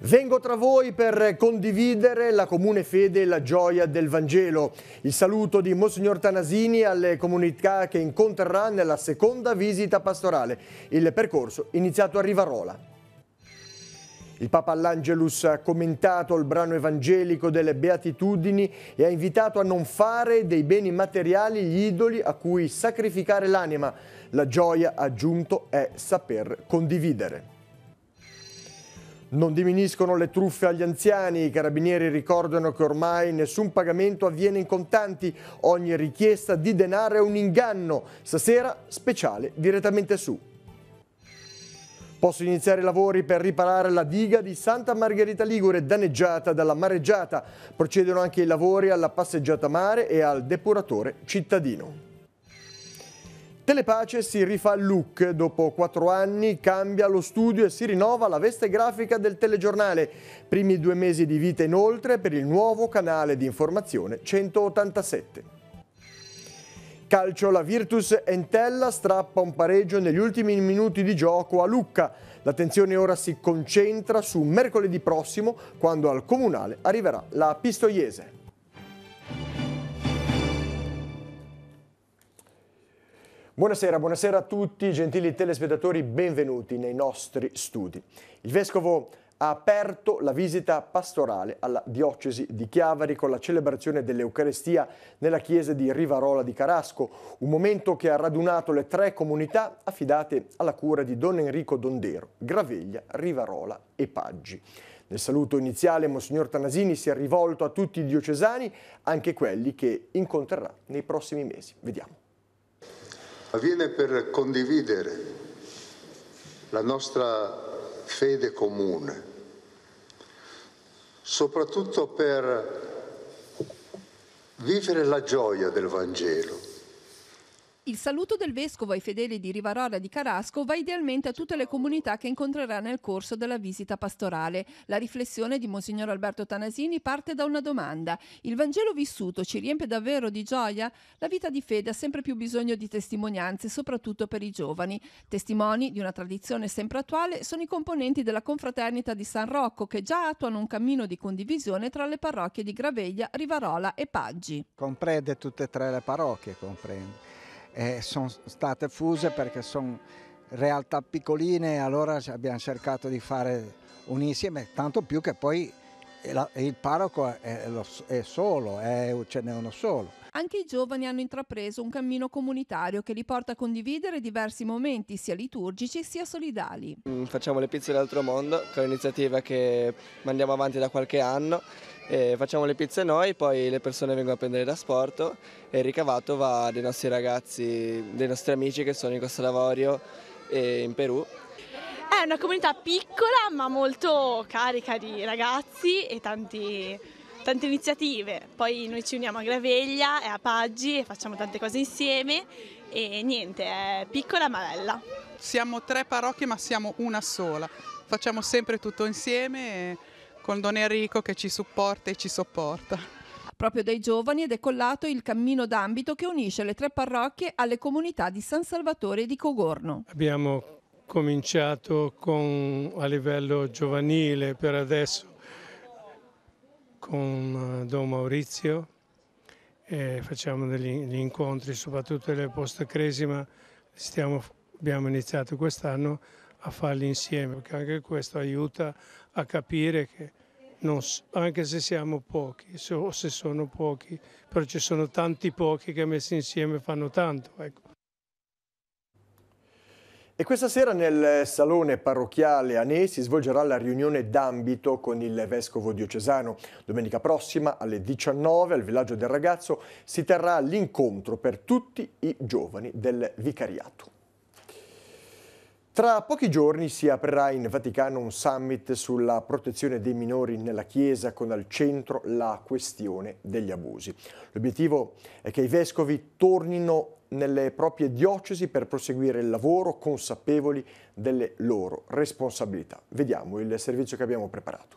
Vengo tra voi per condividere la comune fede e la gioia del Vangelo. Il saluto di Monsignor Tanasini alle comunità che incontrerà nella seconda visita pastorale. Il percorso iniziato a Rivarola. Il Papa all'Angelus ha commentato il brano evangelico delle Beatitudini e ha invitato a non fare dei beni materiali gli idoli a cui sacrificare l'anima. La gioia, ha aggiunto, è saper condividere. Non diminuiscono le truffe agli anziani, i carabinieri ricordano che ormai nessun pagamento avviene in contanti, ogni richiesta di denaro è un inganno, stasera speciale direttamente su. Possono iniziare i lavori per riparare la diga di Santa Margherita Ligure danneggiata dalla mareggiata, procedono anche i lavori alla passeggiata mare e al depuratore cittadino. Telepace si rifà il look, dopo 4 anni cambia lo studio e si rinnova la veste grafica del telegiornale. Primi 2 mesi di vita inoltre per il nuovo canale di informazione 187. Calcio, la Virtus Entella strappa un pareggio negli ultimi minuti di gioco a Lucca. L'attenzione ora si concentra su mercoledì prossimo, quando al Comunale arriverà la Pistoiese. Buonasera a tutti, gentili telespettatori, benvenuti nei nostri studi. Il Vescovo ha aperto la visita pastorale alla diocesi di Chiavari con la celebrazione dell'Eucarestia nella chiesa di Rivarola di Carasco, un momento che ha radunato le 3 comunità affidate alla cura di Don Enrico Dondero, Graveglia, Rivarola e Paggi. Nel saluto iniziale Monsignor Tanasini si è rivolto a tutti i diocesani, anche quelli che incontrerà nei prossimi mesi. Vediamo. Avviene per condividere la nostra fede comune, soprattutto per vivere la gioia del Vangelo. Il saluto del Vescovo ai fedeli di Rivarola di Carasco va idealmente a tutte le comunità che incontrerà nel corso della visita pastorale. La riflessione di Monsignor Alberto Tanasini parte da una domanda. Il Vangelo vissuto ci riempie davvero di gioia? La vita di fede ha sempre più bisogno di testimonianze, soprattutto per i giovani. Testimoni di una tradizione sempre attuale sono i componenti della confraternita di San Rocco, che già attuano un cammino di condivisione tra le parrocchie di Graveglia, Rivarola e Paggi. Comprende tutte e 3 le parrocchie, comprende. Sono state fuse perché sono realtà piccoline, allora abbiamo cercato di fare un insieme, tanto più che poi il parroco è solo, ce n'è uno solo. Anche i giovani hanno intrapreso un cammino comunitario che li porta a condividere diversi momenti sia liturgici sia solidali. Facciamo le pizze d'altro mondo, che è un'iniziativa che mandiamo avanti da qualche anno. Facciamo le pizze noi, poi le persone vengono a prendere da sporto e il ricavato va dei nostri ragazzi, dei nostri amici che sono in Costa d'Avorio e in Perù. È una comunità piccola ma molto carica di ragazzi e tante iniziative. Poi noi ci uniamo a Graveglia e a Paggi e facciamo tante cose insieme e niente, è piccola ma bella. Siamo 3 parrocchie ma siamo una sola, facciamo sempre tutto insieme con Don Enrico che ci supporta e ci sopporta. Proprio dai giovani è decollato il cammino d'ambito che unisce le 3 parrocchie alle comunità di San Salvatore e di Cogorno. Abbiamo cominciato a livello giovanile per adesso con Don Maurizio e facciamo degli incontri soprattutto nelle poste Cresima, abbiamo iniziato quest'anno a farli insieme, perché anche questo aiuta a capire che anche se siamo pochi, o se sono pochi, però ci sono tanti pochi che messi insieme fanno tanto. Ecco. E questa sera nel Salone Parrocchiale Anè si svolgerà la riunione d'ambito con il Vescovo diocesano. Domenica prossima alle 19 al Villaggio del Ragazzo si terrà l'incontro per tutti i giovani del Vicariato. Tra pochi giorni si aprirà in Vaticano un summit sulla protezione dei minori nella Chiesa con al centro la questione degli abusi. L'obiettivo è che i vescovi tornino nelle proprie diocesi per proseguire il lavoro consapevoli delle loro responsabilità. Vediamo il servizio che abbiamo preparato.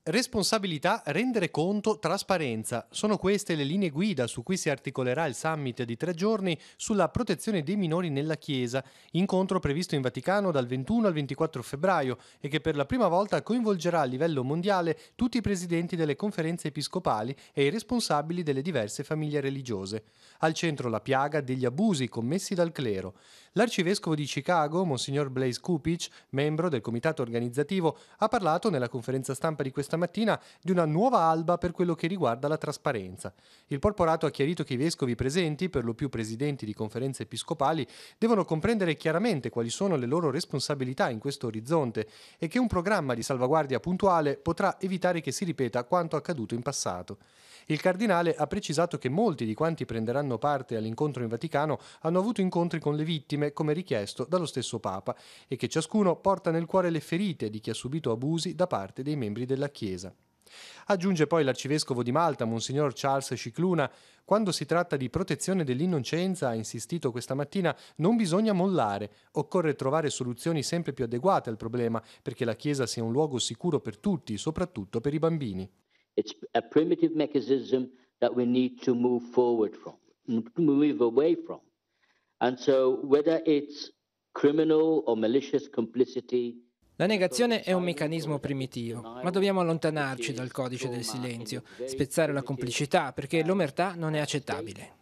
Responsabilità, rendere conto, trasparenza. Sono queste le linee guida su cui si articolerà il summit di 3 giorni sulla protezione dei minori nella Chiesa, incontro previsto in Vaticano dal 21 al 24 febbraio e che per la prima volta coinvolgerà a livello mondiale tutti i presidenti delle conferenze episcopali e i responsabili delle diverse famiglie religiose. Al centro la piaga degli abusi commessi dal clero. L'arcivescovo di Chicago, Monsignor Blaise Cupich, membro del comitato organizzativo, ha parlato nella conferenza stampa di questa mattina di una nuova alba per quello che riguarda la trasparenza. Il porporato ha chiarito che i vescovi presenti, per lo più presidenti di conferenze episcopali, devono comprendere chiaramente quali sono le loro responsabilità in questo orizzonte e che un programma di salvaguardia puntuale potrà evitare che si ripeta quanto accaduto in passato. Il cardinale ha precisato che molti di quanti prenderanno parte all'incontro in Vaticano hanno avuto incontri con le vittime, come richiesto dallo stesso Papa, e che ciascuno porta nel cuore le ferite di chi ha subito abusi da parte dei membri della Chiesa. Aggiunge poi l'arcivescovo di Malta, Monsignor Charles Scicluna: quando si tratta di protezione dell'innocenza, ha insistito questa mattina, non bisogna mollare, occorre trovare soluzioni sempre più adeguate al problema perché la Chiesa sia un luogo sicuro per tutti, soprattutto per i bambini. It's a primitive mechanism that we need to move forward from, move away from. And so whether it's criminal or malicious complicity. La negazione è un meccanismo primitivo, ma dobbiamo allontanarci dal codice del silenzio, spezzare la complicità, perché l'omertà non è accettabile.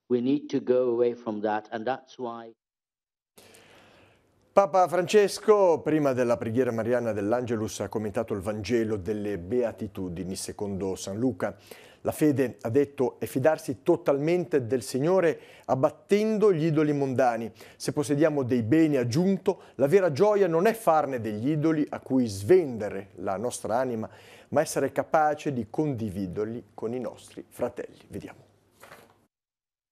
We need to go away from that, and that's why. Papa Francesco, prima della preghiera mariana dell'Angelus, ha commentato il Vangelo delle Beatitudini secondo San Luca. La fede, ha detto, è fidarsi totalmente del Signore abbattendo gli idoli mondani. Se possediamo dei beni, aggiunto, la vera gioia non è farne degli idoli a cui svendere la nostra anima, ma essere capace di condividerli con i nostri fratelli. Vediamo.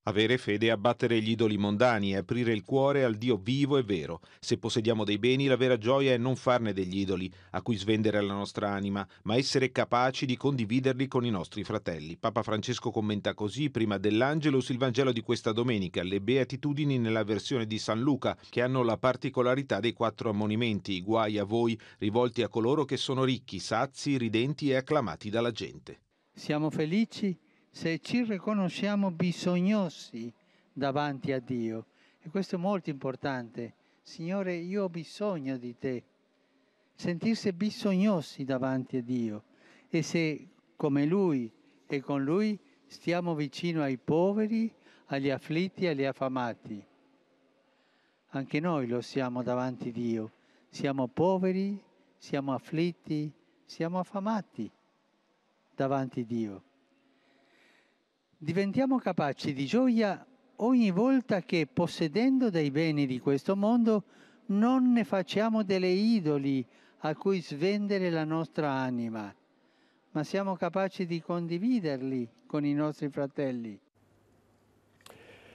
Avere fede è abbattere gli idoli mondani e aprire il cuore al Dio vivo e vero. Se possediamo dei beni, la vera gioia è non farne degli idoli a cui svendere la nostra anima, ma essere capaci di condividerli con i nostri fratelli. Papa Francesco commenta così, prima dell'Angelus, il Vangelo di questa domenica, le Beatitudini nella versione di San Luca, che hanno la particolarità dei 4 ammonimenti: guai a voi, rivolti a coloro che sono ricchi, sazi, ridenti e acclamati dalla gente. Siamo felici se ci riconosciamo bisognosi davanti a Dio. E questo è molto importante. Signore, io ho bisogno di te. Sentirsi bisognosi davanti a Dio. E se, come Lui e con Lui, stiamo vicino ai poveri, agli afflitti e agli affamati. Anche noi lo siamo davanti a Dio. Siamo poveri, siamo afflitti, siamo affamati davanti a Dio. Diventiamo capaci di gioia ogni volta che, possedendo dei beni di questo mondo, non ne facciamo delle idoli a cui svendere la nostra anima, ma siamo capaci di condividerli con i nostri fratelli.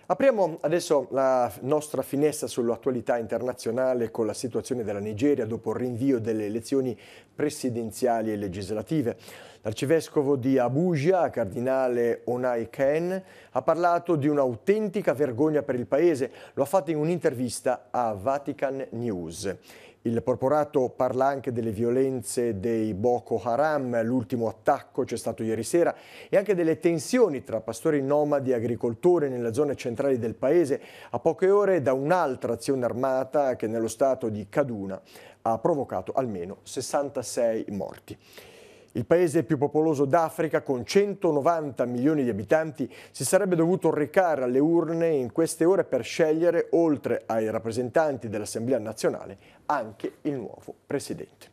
Apriamo adesso la nostra finestra sull'attualità internazionale con la situazione della Nigeria dopo il rinvio delle elezioni presidenziali e legislative. L'arcivescovo di Abuja, cardinale Onai Ken, ha parlato di un'autentica vergogna per il paese. Lo ha fatto in un'intervista a Vatican News. Il porporato parla anche delle violenze dei Boko Haram, l'ultimo attacco c'è stato ieri sera, e anche delle tensioni tra pastori nomadi e agricoltori nelle zone centrali del paese, a poche ore da un'altra azione armata che nello stato di Kaduna ha provocato almeno 66 morti. Il paese più popoloso d'Africa, con 190 milioni di abitanti, si sarebbe dovuto recare alle urne in queste ore per scegliere, oltre ai rappresentanti dell'Assemblea nazionale, anche il nuovo presidente.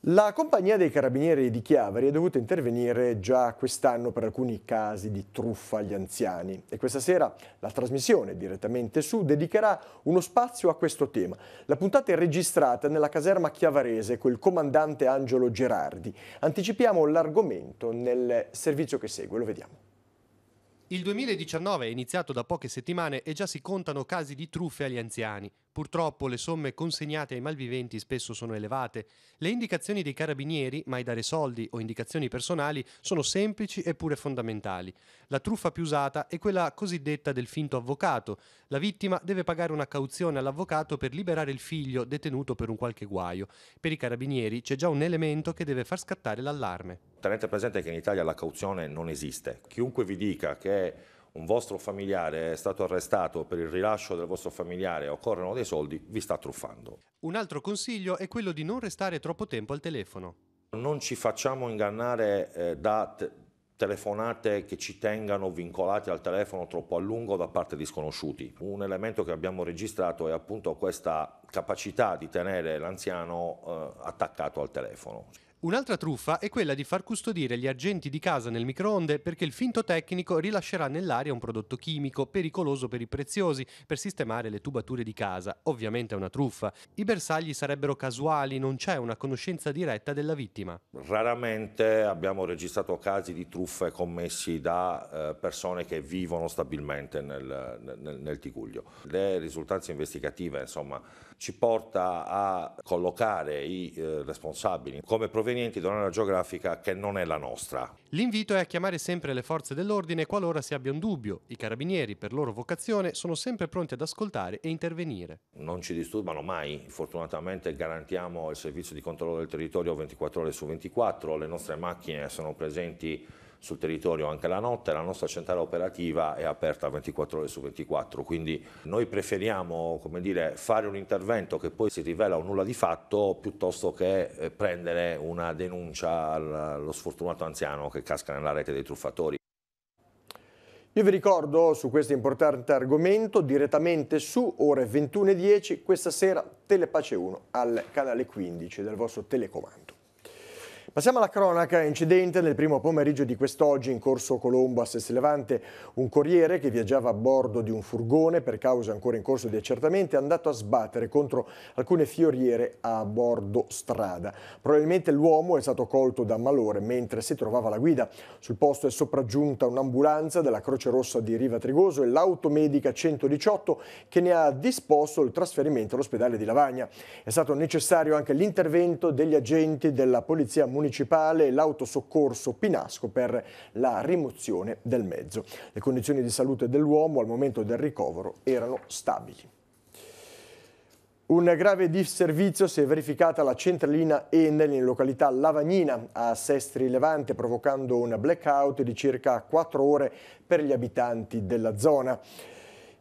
La compagnia dei carabinieri di Chiavari è dovuta intervenire già quest'anno per alcuni casi di truffa agli anziani e questa sera la trasmissione Direttamente Su dedicherà uno spazio a questo tema. La puntata è registrata nella caserma chiavarese con il comandante Angelo Gerardi. Anticipiamo l'argomento nel servizio che segue, lo vediamo. Il 2019 è iniziato da poche settimane e già si contano casi di truffe agli anziani. Purtroppo le somme consegnate ai malviventi spesso sono elevate. Le indicazioni dei carabinieri, mai dare soldi o indicazioni personali, sono semplici eppure fondamentali. La truffa più usata è quella cosiddetta del finto avvocato. La vittima deve pagare una cauzione all'avvocato per liberare il figlio detenuto per un qualche guaio. Per i carabinieri c'è già un elemento che deve far scattare l'allarme. Tenete presente che in Italia la cauzione non esiste. Chiunque vi dica che un vostro familiare è stato arrestato per il rilascio del vostro familiare e occorrono dei soldi, vi sta truffando. Un altro consiglio è quello di non restare troppo tempo al telefono. Non ci facciamo ingannare da telefonate che ci tengano vincolati al telefono troppo a lungo da parte di sconosciuti. Un elemento che abbiamo registrato è appunto questa capacità di tenere l'anziano attaccato al telefono. Un'altra truffa è quella di far custodire gli argenti di casa nel microonde perché il finto tecnico rilascerà nell'aria un prodotto chimico pericoloso per i preziosi per sistemare le tubature di casa. Ovviamente è una truffa. I bersagli sarebbero casuali, non c'è una conoscenza diretta della vittima. Raramente abbiamo registrato casi di truffe commessi da persone che vivono stabilmente nel Tigullio. Le risultanze investigative, insomma, ci porta a collocare i responsabili come provenienti da un'area geografica che non è la nostra. L'invito è a chiamare sempre le forze dell'ordine qualora si abbia un dubbio. I carabinieri, per loro vocazione, sono sempre pronti ad ascoltare e intervenire. Non ci disturbano mai, fortunatamente garantiamo il servizio di controllo del territorio 24 ore su 24, le nostre macchine sono presenti sul territorio anche la notte, la nostra centrale operativa è aperta 24 ore su 24, quindi noi preferiamo, come dire, fare un intervento che poi si rivela un nulla di fatto piuttosto che prendere una denuncia allo sfortunato anziano che casca nella rete dei truffatori. Io vi ricordo su questo importante argomento direttamente su ore 21:10 questa sera Telepace 1 al canale 15 del vostro telecomando. Passiamo alla cronaca. Incidente nel primo pomeriggio di quest'oggi in corso Colombo a Sestri Levante. Un corriere che viaggiava a bordo di un furgone per cause ancora in corso di accertamento è andato a sbattere contro alcune fioriere a bordo strada. Probabilmente l'uomo è stato colto da malore mentre si trovava alla guida. Sul posto è sopraggiunta un'ambulanza della Croce Rossa di Riva Trigoso e l'automedica 118 che ne ha disposto il trasferimento all'ospedale di Lavagna. È stato necessario anche l'intervento degli agenti della Polizia Municipale e l'autosoccorso Pinasco per la rimozione del mezzo. Le condizioni di salute dell'uomo al momento del ricovero erano stabili. Un grave disservizio si è verificato alla centralina Enel in località Lavagnina a Sestri Levante, provocando un blackout di circa 4 ore per gli abitanti della zona.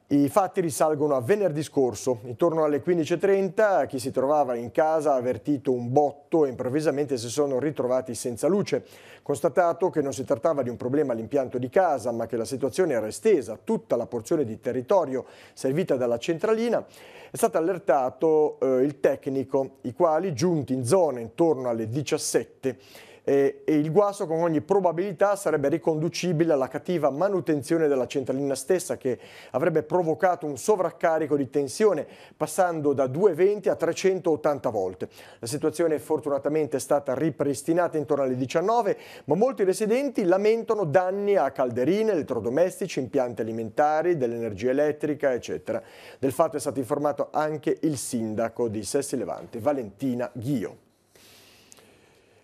I fatti risalgono a venerdì scorso. Intorno alle 15:30 chi si trovava in casa ha avvertito un botto e improvvisamente si sono ritrovati senza luce. Constatato che non si trattava di un problema all'impianto di casa, ma che la situazione era estesa a tutta la porzione di territorio servita dalla centralina, è stato allertato il tecnico, i quali, giunti in zona intorno alle 17, e il guasto con ogni probabilità sarebbe riconducibile alla cattiva manutenzione della centralina stessa, che avrebbe provocato un sovraccarico di tensione passando da 220 a 380 volte. La situazione fortunatamente è stata ripristinata intorno alle 19, ma molti residenti lamentano danni a calderine, elettrodomestici, impianti alimentari, dell'energia elettrica, eccetera. Del fatto è stato informato anche il sindaco di Sestri Levante, Valentina Ghio.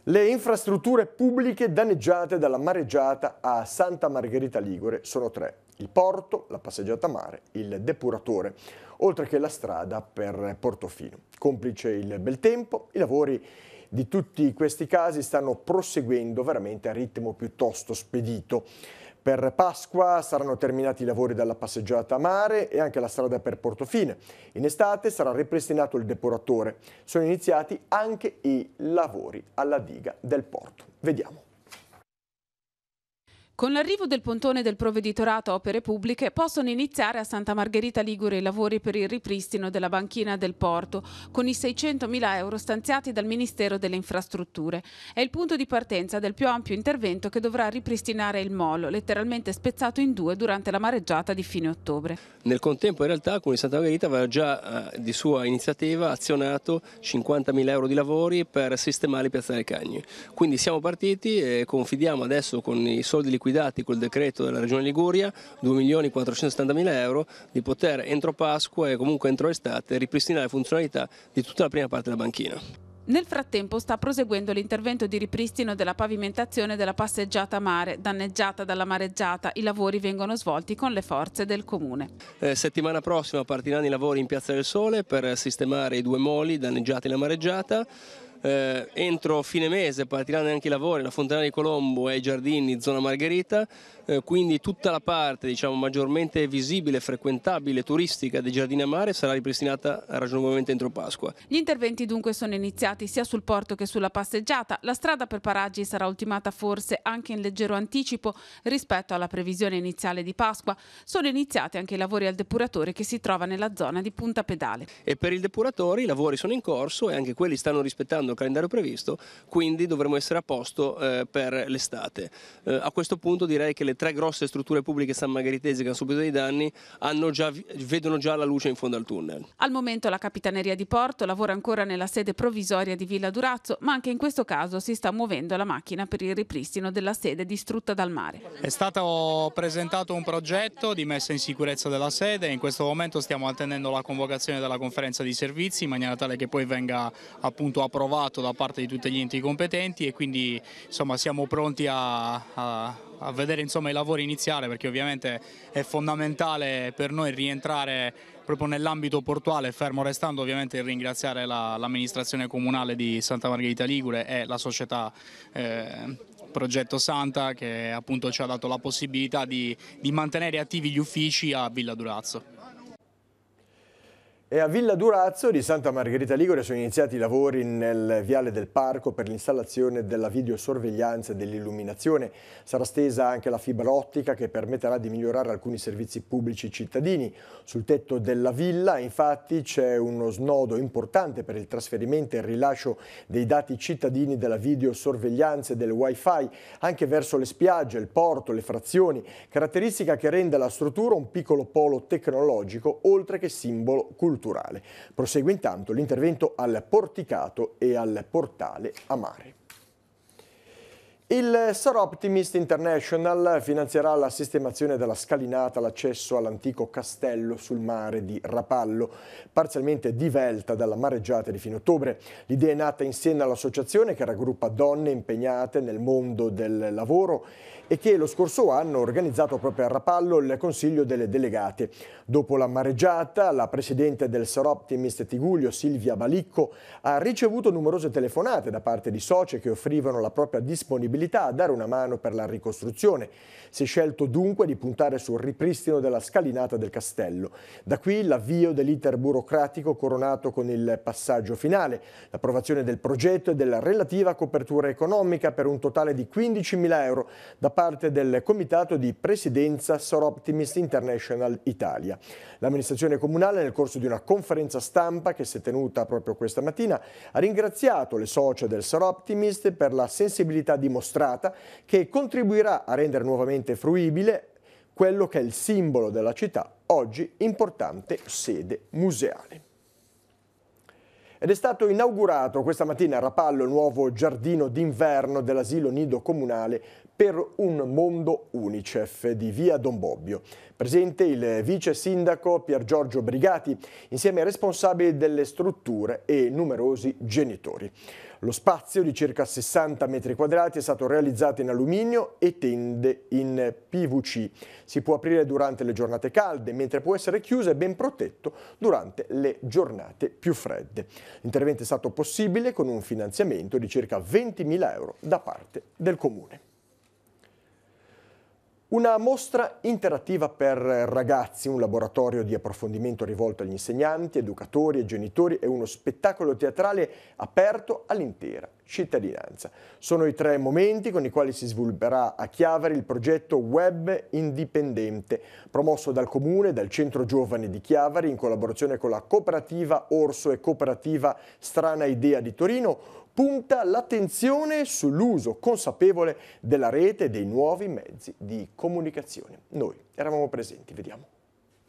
Le infrastrutture pubbliche danneggiate dalla mareggiata a Santa Margherita Ligure sono 3. Il porto, la passeggiata mare, il depuratore, oltre che la strada per Portofino. Complice il bel tempo, i lavori di tutti questi casi stanno proseguendo veramente a ritmo piuttosto spedito. Per Pasqua saranno terminati i lavori della passeggiata a mare e anche la strada per Portofino. In estate sarà ripristinato il depuratore. Sono iniziati anche i lavori alla diga del porto. Vediamo. Con l'arrivo del pontone del Provveditorato Opere Pubbliche possono iniziare a Santa Margherita Ligure i lavori per il ripristino della banchina del porto, con i 600.000 euro stanziati dal Ministero delle Infrastrutture. È il punto di partenza del più ampio intervento che dovrà ripristinare il molo, letteralmente spezzato in due durante la mareggiata di fine ottobre. Nel contempo in realtà il Comune di Santa Margherita aveva già di sua iniziativa azionato 50.000 euro di lavori per sistemare Piazzale Cagni. Quindi siamo partiti e confidiamo adesso con i soldi liquidati col decreto della Regione Liguria, 2.470.000 euro, di poter entro Pasqua e comunque entro estate ripristinare le funzionalità di tutta la prima parte della banchina. Nel frattempo sta proseguendo l'intervento di ripristino della pavimentazione della passeggiata mare, danneggiata dalla mareggiata. I lavori vengono svolti con le forze del comune. Settimana prossima partiranno i lavori in Piazza del Sole per sistemare i 2 moli danneggiati nella mareggiata. Entro fine mese partiranno anche i lavori alla Fontana di Colombo e ai giardini zona Margherita, quindi tutta la parte maggiormente visibile, frequentabile, turistica dei giardini a mare sarà ripristinata ragionevolmente entro Pasqua. Gli interventi dunque sono iniziati sia sul porto che sulla passeggiata. La strada per Paraggi sarà ultimata forse anche in leggero anticipo rispetto alla previsione iniziale di Pasqua. Sono iniziati anche i lavori al depuratore che si trova nella zona di Punta Pedale. E per il depuratore i lavori sono in corso e anche quelli stanno rispettando il calendario previsto, quindi dovremo essere a posto per l'estate. A questo punto direi che le 3 grosse strutture pubbliche sanmagheritesi che hanno subito dei danni vedono già la luce in fondo al tunnel. Al momento la Capitaneria di Porto lavora ancora nella sede provvisoria di Villa Durazzo, ma anche in questo caso si sta muovendo la macchina per il ripristino della sede distrutta dal mare. È stato presentato un progetto di messa in sicurezza della sede e in questo momento stiamo attendendo la convocazione della conferenza di servizi in maniera tale che poi venga appunto approvato da parte di tutti gli enti competenti e quindi siamo pronti a vedere i lavori iniziare, perché ovviamente è fondamentale per noi rientrare proprio nell'ambito portuale, fermo restando ovviamente il ringraziare l'amministrazione comunale di Santa Margherita Ligure e la società Progetto Santa che appunto ci ha dato la possibilità di mantenere attivi gli uffici a Villa Durazzo. E a Villa Durazzo di Santa Margherita Ligure sono iniziati i lavori nel viale del parco per l'installazione della videosorveglianza e dell'illuminazione. Sarà stesa anche la fibra ottica che permetterà di migliorare alcuni servizi pubblici cittadini. Sul tetto della villa infatti c'è uno snodo importante per il trasferimento e il rilascio dei dati cittadini della videosorveglianza e del wifi anche verso le spiagge, il porto, le frazioni, caratteristica che rende la struttura un piccolo polo tecnologico oltre che simbolo culturale. Prosegue intanto l'intervento al porticato e al portale a mare. Il Soroptimist International finanzierà la sistemazione della scalinata all'accesso all'antico castello sul mare di Rapallo, parzialmente divelta dalla mareggiata di fine ottobre. L'idea è nata insieme all'associazione che raggruppa donne impegnate nel mondo del lavoro e che lo scorso anno ha organizzato proprio a Rapallo il Consiglio delle Delegate. Dopo la mareggiata, la presidente del Soroptimist Tigullio, Silvia Balicco, ha ricevuto numerose telefonate da parte di soci che offrivano la propria disponibilità a dare una mano per la ricostruzione. Si è scelto dunque di puntare sul ripristino della scalinata del castello. Da qui l'avvio dell'iter burocratico coronato con il passaggio finale, l'approvazione del progetto e della relativa copertura economica per un totale di 15.000 euro da parte del Comitato di Presidenza Soroptimist International Italia. L'amministrazione comunale, nel corso di una conferenza stampa che si è tenuta proprio questa mattina, ha ringraziato le socie del Soroptimist per la sensibilità dimostrata che contribuirà a rendere nuovamente fruibile quello che è il simbolo della città, oggi importante sede museale. Ed è stato inaugurato questa mattina a Rapallo il nuovo giardino d'inverno dell'asilo nido comunale per un mondo Unicef di via Don Bobbio. Presente il vice sindaco Pier Giorgio Brigati insieme ai responsabili delle strutture e numerosi genitori. Lo spazio di circa 60 metri quadrati è stato realizzato in alluminio e tende in PVC. Si può aprire durante le giornate calde, mentre può essere chiuso e ben protetto durante le giornate più fredde. L'intervento è stato possibile con un finanziamento di circa 20.000 euro da parte del Comune. Una mostra interattiva per ragazzi, un laboratorio di approfondimento rivolto agli insegnanti, educatori e genitori e uno spettacolo teatrale aperto all'intera cittadinanza. Sono i 3 momenti con i quali si svilupperà a Chiavari il progetto Web Indipendente, promosso dal Comune e dal Centro Giovani di Chiavari in collaborazione con la Cooperativa Orso e Cooperativa Strana Idea di Torino. Punta l'attenzione sull'uso consapevole della rete e dei nuovi mezzi di comunicazione. Noi eravamo presenti, vediamo.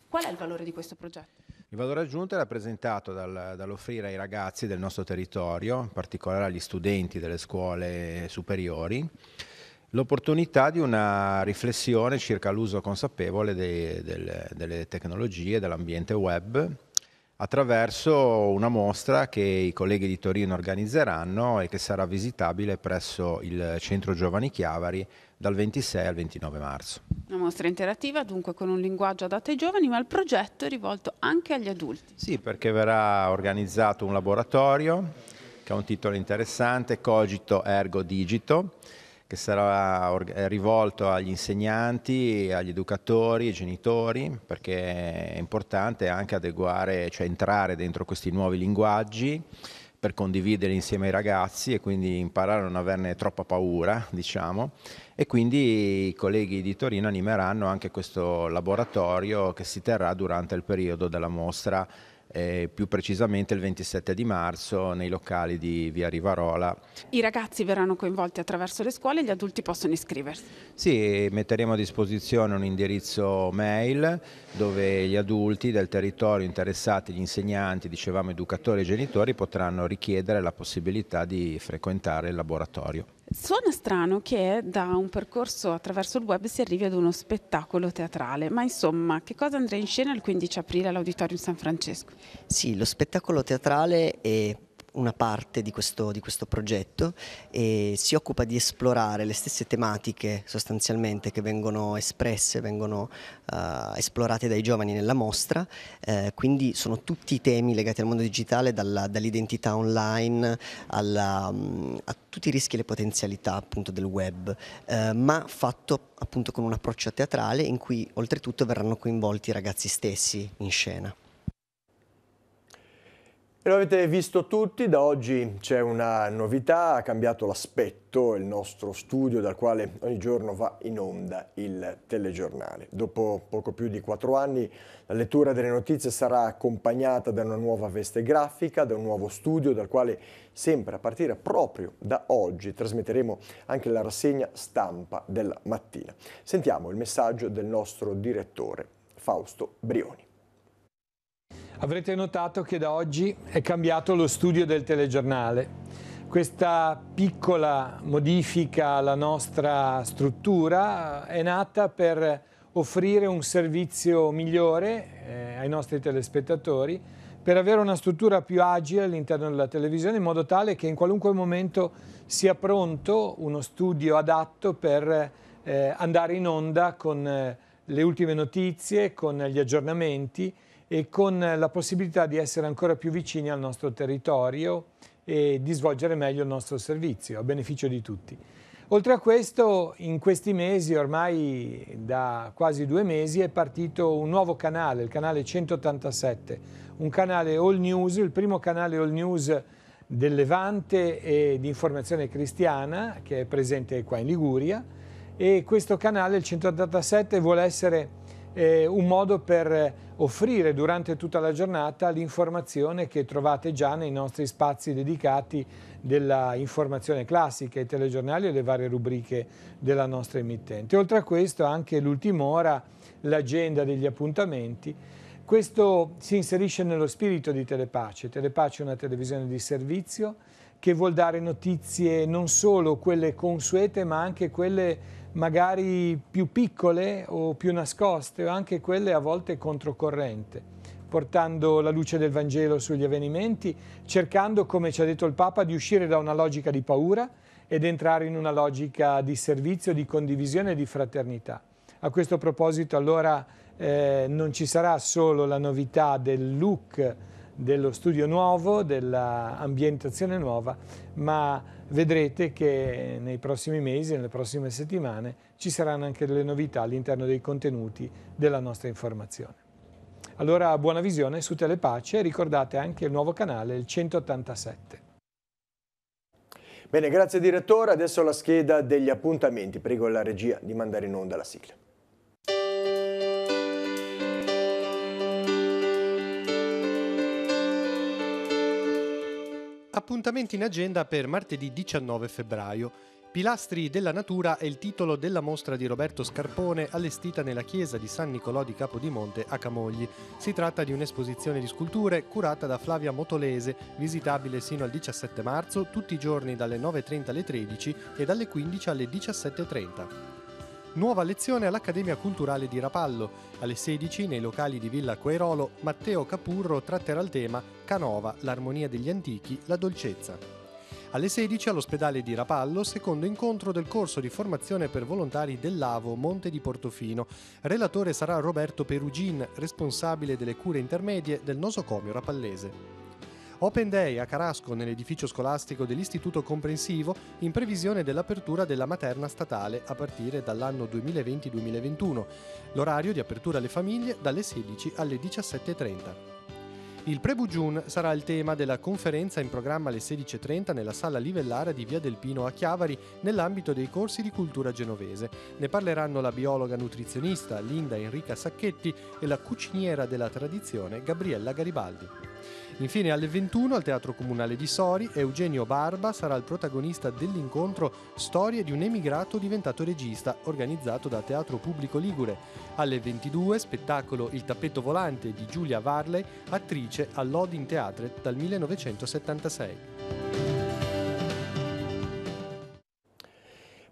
Qual è il valore di questo progetto? Il valore aggiunto è rappresentato dall'offrire ai ragazzi del nostro territorio, in particolare agli studenti delle scuole superiori, L'opportunità di una riflessione circa l'uso consapevole delle tecnologie, dell'ambiente web, attraverso una mostra che i colleghi di Torino organizzeranno e che sarà visitabile presso il Centro Giovani Chiavari dal 26 al 29 marzo. Una mostra interattiva, dunque con un linguaggio adatto ai giovani, ma il progetto è rivolto anche agli adulti. Sì, perché verrà organizzato un laboratorio che ha un titolo interessante, Cogito Ergo Digito, che sarà rivolto agli insegnanti, agli educatori, ai genitori, perché è importante anche adeguare, cioè entrare dentro questi nuovi linguaggi per condividere insieme ai ragazzi e quindi imparare a non averne troppa paura, diciamo. E quindi i colleghi di Torino animeranno anche questo laboratorio che si terrà durante il periodo della mostra, più precisamente il 27 di marzo nei locali di Via Rivarola. I ragazzi verranno coinvolti attraverso le scuole e gli adulti possono iscriversi? Sì, metteremo a disposizione un indirizzo mail dove gli adulti del territorio interessati, gli insegnanti, dicevamo educatori e genitori, potranno richiedere la possibilità di frequentare il laboratorio. Suona strano che da un percorso attraverso il web si arrivi ad uno spettacolo teatrale, ma insomma, che cosa andrà in scena il 15 aprile all'Auditorium San Francesco? Sì, lo spettacolo teatrale è una parte di questo progetto e si occupa di esplorare le stesse tematiche sostanzialmente che vengono espresse, vengono esplorate dai giovani nella mostra, quindi sono tutti temi legati al mondo digitale, dall'identità online a tutti i rischi e le potenzialità appunto del web, ma fatto appunto con un approccio teatrale in cui oltretutto verranno coinvolti i ragazzi stessi in scena. E lo avete visto tutti, da oggi c'è una novità, ha cambiato l'aspetto, il nostro studio dal quale ogni giorno va in onda il telegiornale. Dopo poco più di 4 anni la lettura delle notizie sarà accompagnata da una nuova veste grafica, da un nuovo studio dal quale sempre a partire proprio da oggi trasmetteremo anche la rassegna stampa della mattina. Sentiamo il messaggio del nostro direttore Fausto Brioni. Avrete notato che da oggi è cambiato lo studio del telegiornale. Questa piccola modifica alla nostra struttura è nata per offrire un servizio migliore ai nostri telespettatori, per avere una struttura più agile all'interno della televisione in modo tale che in qualunque momento sia pronto uno studio adatto per andare in onda con le ultime notizie, con gli aggiornamenti e con la possibilità di essere ancora più vicini al nostro territorio e di svolgere meglio il nostro servizio a beneficio di tutti. Oltre a questo, in questi mesi, ormai da quasi 2 mesi, è partito un nuovo canale, il canale 187, un canale all news, il primo canale all news del Levante e di informazione cristiana che è presente qua in Liguria, e questo canale, il 187, vuole essere un modo per offrire durante tutta la giornata l'informazione che trovate già nei nostri spazi dedicati della informazione classica, i telegiornali e le varie rubriche della nostra emittente. Oltre a questo anche l'ultima ora, l'agenda degli appuntamenti. Questo si inserisce nello spirito di Telepace. Telepace è una televisione di servizio che vuol dare notizie non solo quelle consuete ma anche quelle magari più piccole o più nascoste o anche quelle a volte controcorrente, portando la luce del Vangelo sugli avvenimenti, cercando, come ci ha detto il Papa, di uscire da una logica di paura ed entrare in una logica di servizio, di condivisione e di fraternità. A questo proposito allora non ci sarà solo la novità del look dello studio nuovo, dell'ambientazione nuova, ma vedrete che nei prossimi mesi, nelle prossime settimane, ci saranno anche delle novità all'interno dei contenuti della nostra informazione. Allora, buona visione su Telepace e ricordate anche il nuovo canale, il 187. Bene, grazie direttore. Adesso la scheda degli appuntamenti. Prego la regia di mandare in onda la sigla. Appuntamenti in agenda per martedì 19 febbraio. Pilastri della natura è il titolo della mostra di Roberto Scarpone allestita nella chiesa di San Nicolò di Capodimonte a Camogli. Si tratta di un'esposizione di sculture curata da Flavia Motolese, visitabile sino al 17 marzo, tutti i giorni dalle 9:30 alle 13 e dalle 15 alle 17:30. Nuova lezione all'Accademia Culturale di Rapallo. Alle 16, nei locali di Villa Quairolo, Matteo Capurro tratterà il tema Canova, l'armonia degli antichi, la dolcezza. Alle 16 all'ospedale di Rapallo, secondo incontro del corso di formazione per volontari del Lavo Monte di Portofino. Relatore sarà Roberto Perugin, responsabile delle cure intermedie del nosocomio rapallese. Open Day a Carasco nell'edificio scolastico dell'Istituto Comprensivo in previsione dell'apertura della materna statale a partire dall'anno 2020-2021. L'orario di apertura alle famiglie dalle 16 alle 17:30. Il Pre-Bugiun sarà il tema della conferenza in programma alle 16:30 nella sala Livellare di Via del Pino a Chiavari nell'ambito dei corsi di cultura genovese. Ne parleranno la biologa nutrizionista Linda Enrica Sacchetti e la cuciniera della tradizione Gabriella Garibaldi. Infine alle 21 al Teatro Comunale di Sori Eugenio Barba sarà il protagonista dell'incontro Storie di un emigrato diventato regista, organizzato da Teatro Pubblico Ligure. Alle 22 spettacolo Il tappeto volante di Giulia Varley, attrice all'Odin Theatre dal 1976.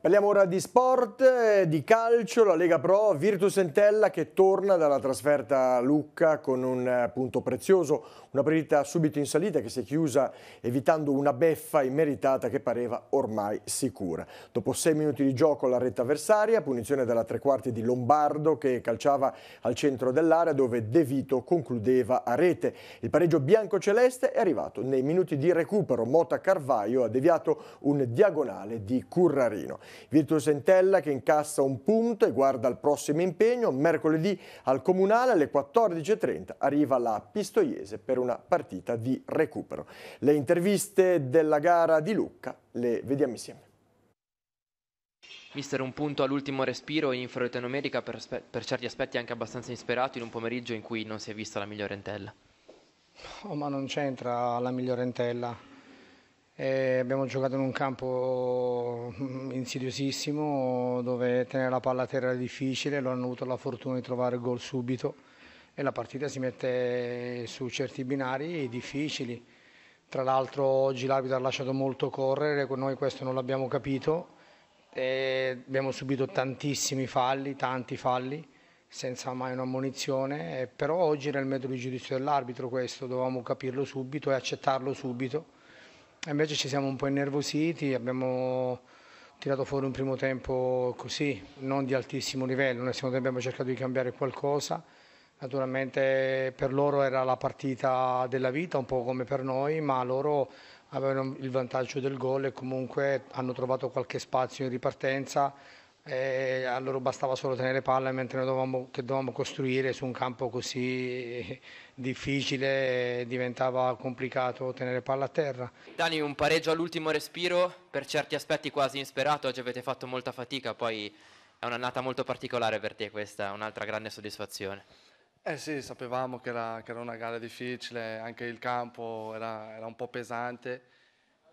Parliamo ora di sport, di calcio, la Lega Pro, Virtus Entella che torna dalla trasferta a Lucca con un punto prezioso, una partita subito in salita che si è chiusa evitando una beffa immeritata che pareva ormai sicura. Dopo 6 minuti di gioco alla retta avversaria, punizione dalla tre quarti di Lombardo che calciava al centro dell'area dove De Vito concludeva a rete. Il pareggio biancoceleste è arrivato nei minuti di recupero, Mota Carvaio ha deviato un diagonale di Currarino. Virtus Entella che incassa un punto e guarda al prossimo impegno. Mercoledì al Comunale alle 14:30 arriva la Pistoiese per una partita di recupero. Le interviste della gara di Lucca le vediamo insieme. Mister, un punto all'ultimo respiro in inferiorità numerica per certi aspetti anche abbastanza insperato in un pomeriggio in cui non si è vista la migliore Entella. Oh, ma non c'entra la migliore Entella. Abbiamo giocato in un campo insidiosissimo dove tenere la palla a terra era difficile, loro hanno avuto la fortuna di trovare gol subito e la partita si mette su certi binari difficili. Tra l'altro oggi l'arbitro ha lasciato molto correre, noi questo non l'abbiamo capito, abbiamo subito tantissimi falli, tanti falli, senza mai un'ammonizione, però oggi era il metodo di giudizio dell'arbitro questo, dovevamo capirlo subito e accettarlo subito. Invece ci siamo un po' innervositi, abbiamo tirato fuori un primo tempo così, non di altissimo livello, nel secondo tempo abbiamo cercato di cambiare qualcosa, naturalmente per loro era la partita della vita, un po' come per noi, ma loro avevano il vantaggio del gol e comunque hanno trovato qualche spazio in ripartenza, e a loro bastava solo tenere palla mentre noi dovevamo costruire su un campo così difficile, diventava complicato tenere palla a terra. Dani, un pareggio all'ultimo respiro, per certi aspetti quasi insperato, oggi avete fatto molta fatica, poi è un'annata molto particolare per te questa, un'altra grande soddisfazione. Sì, sapevamo che era una gara difficile, anche il campo era un po' pesante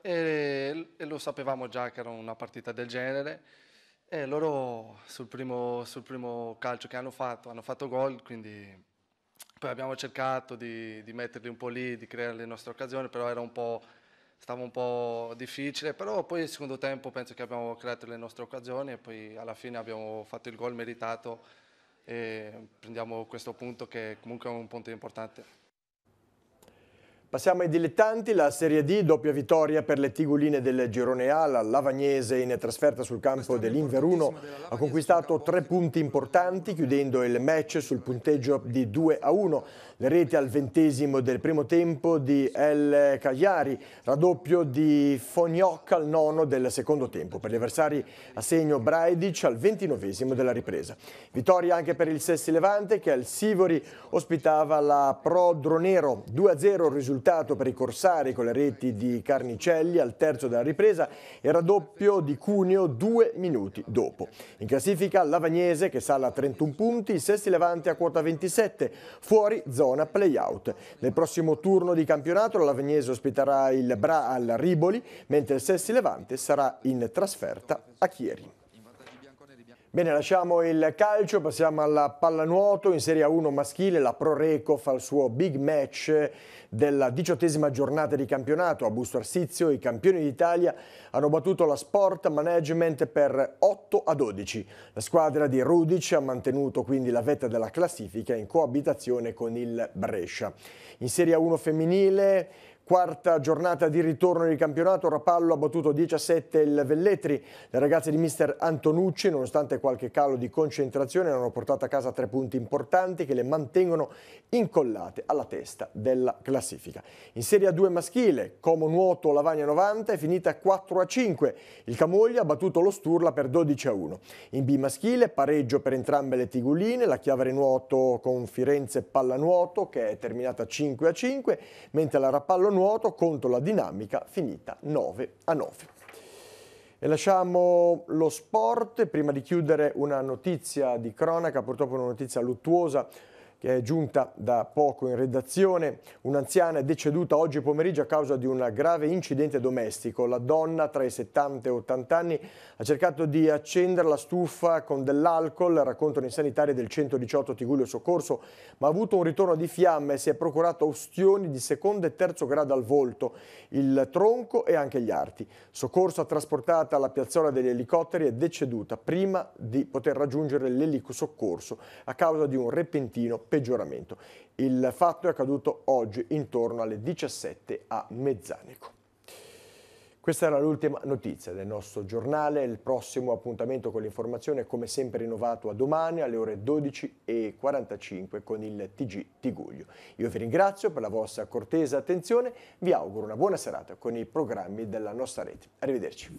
e lo sapevamo già che era una partita del genere. E loro sul primo calcio che hanno fatto gol, quindi poi abbiamo cercato di metterli un po' lì, di creare le nostre occasioni, però stava un po' difficile, però poi il secondo tempo penso che abbiamo creato le nostre occasioni e poi alla fine abbiamo fatto il gol meritato e prendiamo questo punto che comunque è un punto importante. Passiamo ai dilettanti, la Serie D, doppia vittoria per le Tiguline del Girone A, la Lavagnese in trasferta sul campo dell'Inveruno ha conquistato 3 punti importanti chiudendo il match sul punteggio di 2-1. Le reti al 20° del primo tempo di El Cagliari, raddoppio di Fognoc al 9° del secondo tempo. Per gli avversari a segno Braidic al 29° della ripresa. Vittoria anche per il Sessi Levante che al Sivori ospitava la Pro Dronero, 2-0 il risultato risultato per i corsari con le reti di Carnicelli al terzo della ripresa e raddoppio di Cuneo 2 minuti dopo. In classifica l'Avagnese che sale a 31 punti, il Sesti Levante a quota 27, fuori zona play-out. Nel prossimo turno di campionato l'Avagnese ospiterà il Bra al Riboli, mentre il Sesti Levante sarà in trasferta a Chieri. Bene, lasciamo il calcio, passiamo alla pallanuoto. In Serie A1 maschile la Proreco fa il suo big match della 18ª giornata di campionato. A Busto Arsizio i campioni d'Italia hanno battuto la Sport Management per 8-12. La squadra di Rudic ha mantenuto quindi la vetta della classifica in coabitazione con il Brescia. In Serie A1 femminile, quarta giornata di ritorno di campionato, Rapallo ha battuto 10-7 il Velletri. Le ragazze di mister Antonucci, nonostante qualche calo di concentrazione, hanno portato a casa 3 punti importanti che le mantengono incollate alla testa della classifica. In Serie A2 maschile, Como Nuoto Lavagna 90 è finita 4-5. Il Camoglia ha battuto lo Sturla per 12-1. In B maschile, pareggio per entrambe le Tiguline, la Chiavari Nuoto con Firenze Pallanuoto che è terminata 5-5, mentre la Rapallo Nuoto contro la Dinamica finita 9-9. E lasciamo lo sport, prima di chiudere una notizia di cronaca, purtroppo una notizia luttuosa che è giunta da poco in redazione. Un'anziana è deceduta oggi pomeriggio a causa di un grave incidente domestico. La donna, tra i 70 e 80 anni, ha cercato di accendere la stufa con dell'alcol, raccontano i sanitari del 118 Tigullio Soccorso, ma ha avuto un ritorno di fiamme e si è procurato ustioni di secondo e terzo grado al volto, il tronco e anche gli arti. Soccorso ha trasportata alla piazzola degli elicotteri e è deceduta prima di poter raggiungere l'elicosoccorso a causa di un repentino peggioramento. Il fatto è accaduto oggi intorno alle 17 a Mezzanico. Questa era l'ultima notizia del nostro giornale. Il prossimo appuntamento con l'informazione è come sempre rinnovato a domani alle ore 12:45 con il TG Tigullio. Io vi ringrazio per la vostra cortese attenzione, vi auguro una buona serata con i programmi della nostra rete. Arrivederci.